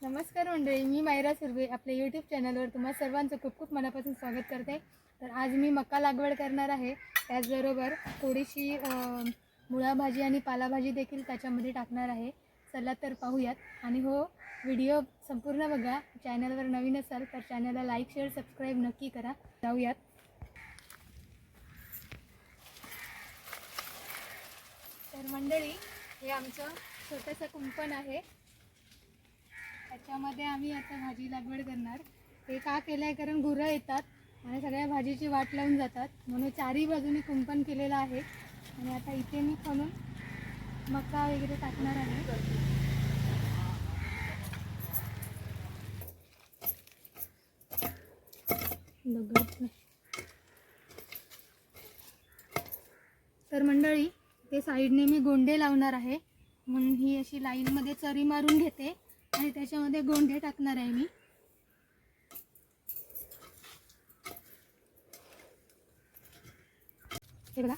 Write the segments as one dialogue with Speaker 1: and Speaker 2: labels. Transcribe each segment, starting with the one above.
Speaker 1: नमस्कार मंडळी, मी मायरा सुर्वे आपल्या यूट्यूब चॅनलवर तुम्हा सर्वांचं खूप खूप मनापासून स्वागत करते. तर आज मी मका लागवड करणार आहे. त्याचबरोबर थोडीशी मुळा भाजी आणि पालाभाजी देखील त्याच्यामध्ये टाकणार आहे. चला तर पाहूयात. आणि हो, व्हिडिओ संपूर्ण बघा. चॅनलवर नवीन असाल तर चॅनलला लाईक शेअर सबस्क्राईब नक्की करा. जाऊयात. तर मंडळी, हे आमचं छोटंसं कुंपण आहे. त्याच्यामध्ये आम्ही आता भाजी लागवड करणार. ते का केलं आहे, कारण गुरं येतात आणि सगळ्या भाजीची वाट लावून जातात, म्हणून चारही बाजूनी कुंपण केलेलं आहे. आणि आता इथे मी खणून मका वगैरे टाकणार आहे. तर मंडळी, ते साईडने मी गोंडे लावणार आहे, म्हणून ही अशी लाईनमध्ये चरी मारून घेते आणि त्याच्यामध्ये गोंडे टाकणार आहे मी. हे बघा.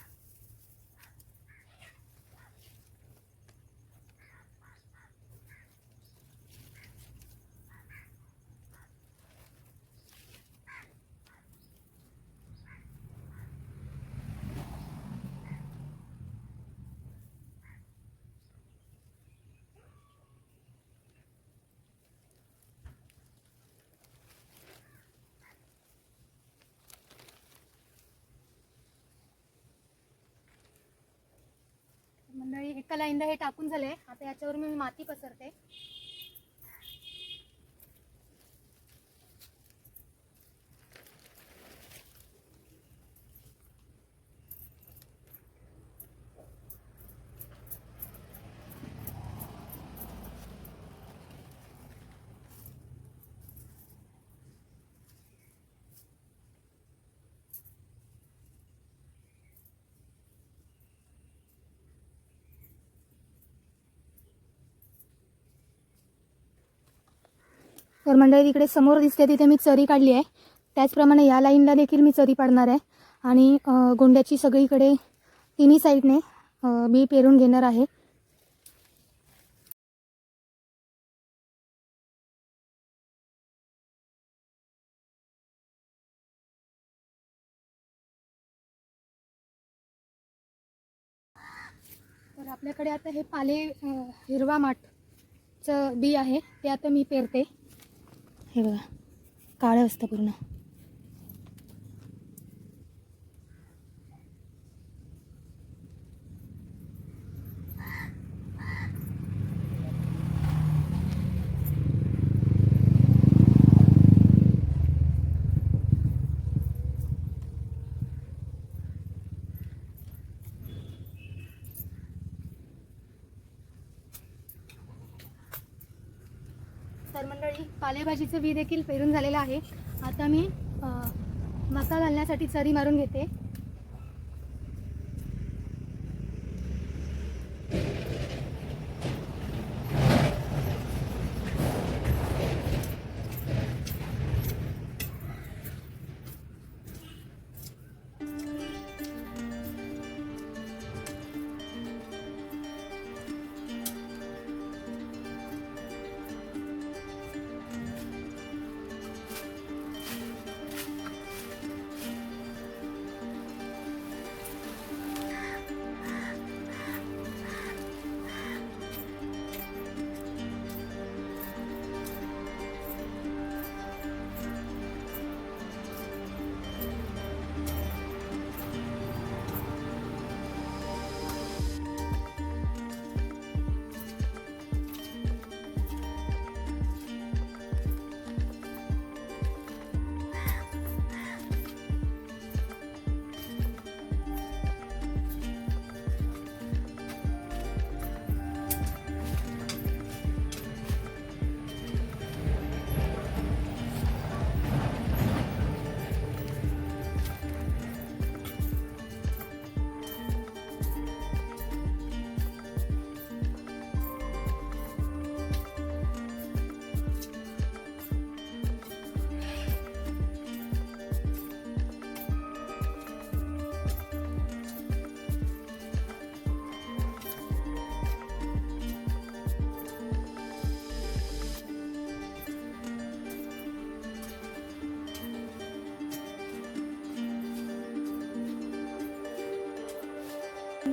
Speaker 1: मंडळी, एका लाईनला हे टाकून झाले. आता याच्यावर मी माती पसरते. तर मंडळी, तिकडे समोर दिसते तिथे मी चरी काढली आहे. त्याचप्रमाणे या लाईनला देखील मी चरी पाडणार आहे आणि गोंड्याची सगळीकडे तिन्ही साईडने बी पेरून घेणार आहे. तर आपल्याकडे आता हे पाले हिरवा माठचं बी आहे, ते आता मी पेरते. हे बघा, काळं असतं पूर्ण. तर मंडळी, पालेभाजीचं बी देखील पेरून झालेलं आहे. आता मी मका घालण्यासाठी चरी मारून घेते.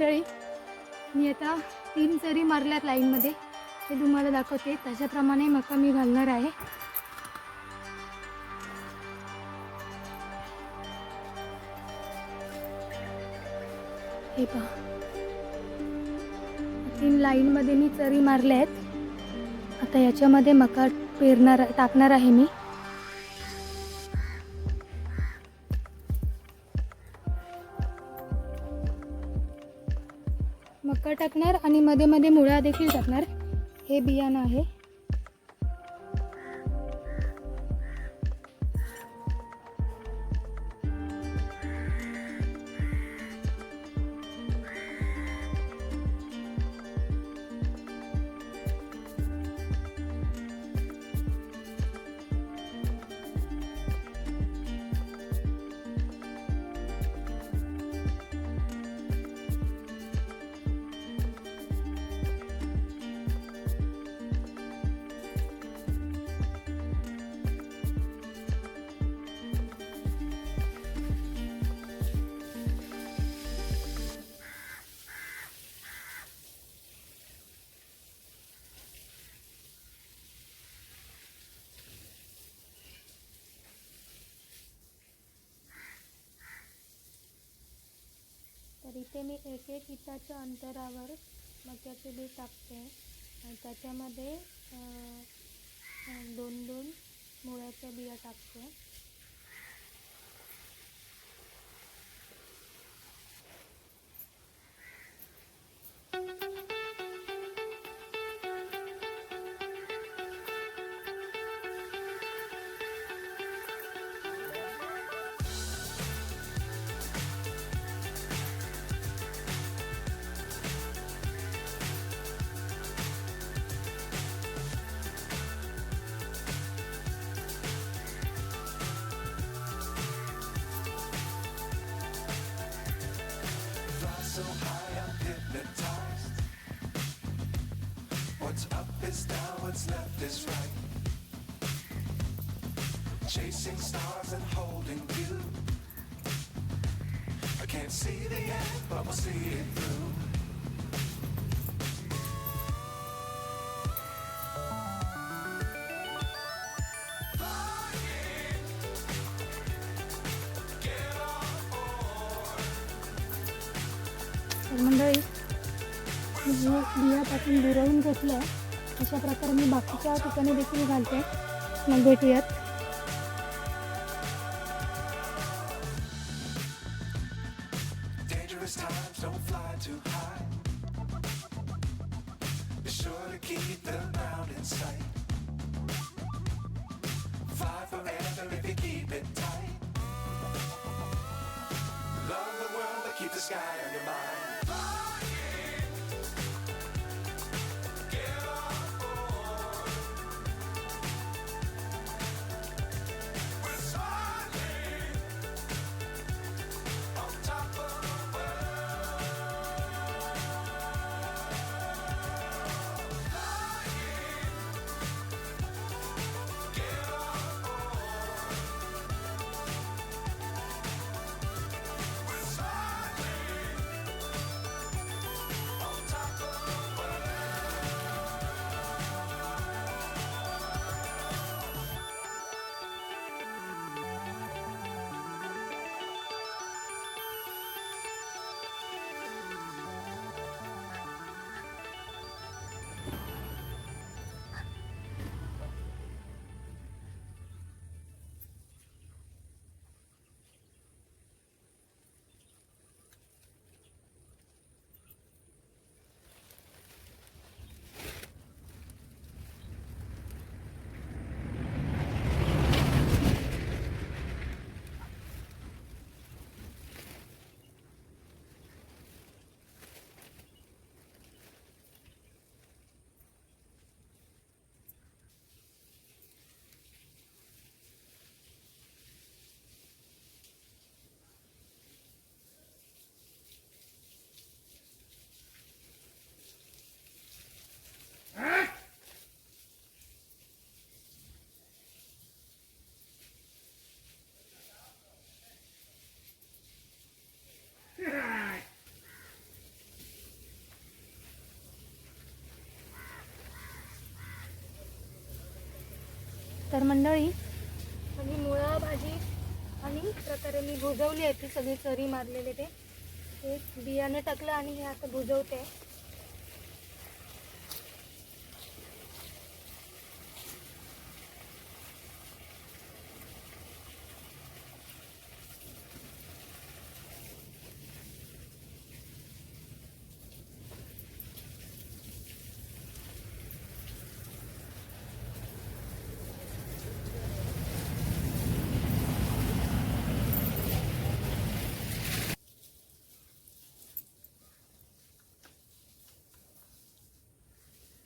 Speaker 1: मंडळी, मी आता 3 चरी मारल्यात लाईनमध्ये, हे तुम्हाला दाखवते. त्याच्याप्रमाणे मका मी घालणार आहे. हे पहा, 3 लाईनमध्ये मी चरी मारल्या आहेत. आता याच्यामध्ये मका टाकणार आहे मी. मका टाकणार आणि मध्ये मध्ये मुळा देखील टाकणार. हे बियाणं आहे. तर इथे मी 1-1 इंचाच्या अंतरावर मक्याचे बी टाकते आणि त्याच्यामध्ये 2-2 मुळ्याच्या बिया टाकते.
Speaker 2: So high I'm hypnotized. What's up is down, what's left is right. Chasing stars and holding you. I can't see the end, but we'll see it through.
Speaker 1: मंडळी, मी बियापासून दुरवून घेतलं आहे. अशा प्रकारे मी बाकीच्या ठिकाणी देखील घालते. मग भेटूयात.
Speaker 2: Dangerous times, don't fly too high. Be sure to keep the ground in sight. Fly forever if you keep it tight. Love the world, but keep the sky on your mind.
Speaker 1: तर मंडळी आणि मुळा भाजी आणि प्रकारे मी भुजवली आहे ती सगळी चरी मारलेले ते बियाणं टाकलं आणि हे आता भुजवते.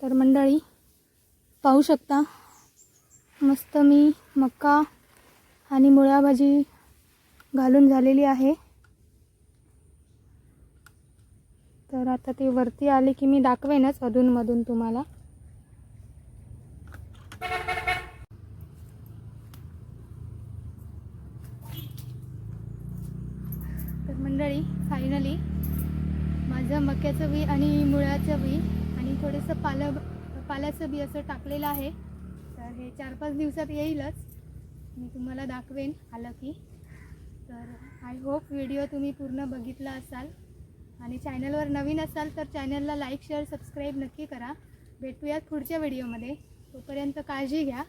Speaker 1: तर मंडळी पाहू शकता मस्त मी मका आणि मुळा भाजी घालून झालेली आहे. तर आता ते वरती आले की मी दाखवेनच अधूनमधून तुम्हाला. तर मंडळी फायनली माझं मक्याचं बी आणि मुळ्याचं बी आणि थोडंसं पाल्याचं बी असं टाकलेलं आहे. तर हे 4-5 दिवसात येईलच, मी तुम्हाला दाखवेन आलं की. तर आय होप व्हिडिओ तुम्ही पूर्ण बघितला असाल आणि चॅनलवर नवीन असाल तर चॅनलला लाईक शेअर सबस्क्राईब नक्की करा. भेटूयात पुढच्या व्हिडिओमध्ये. तोपर्यंत काळजी घ्या.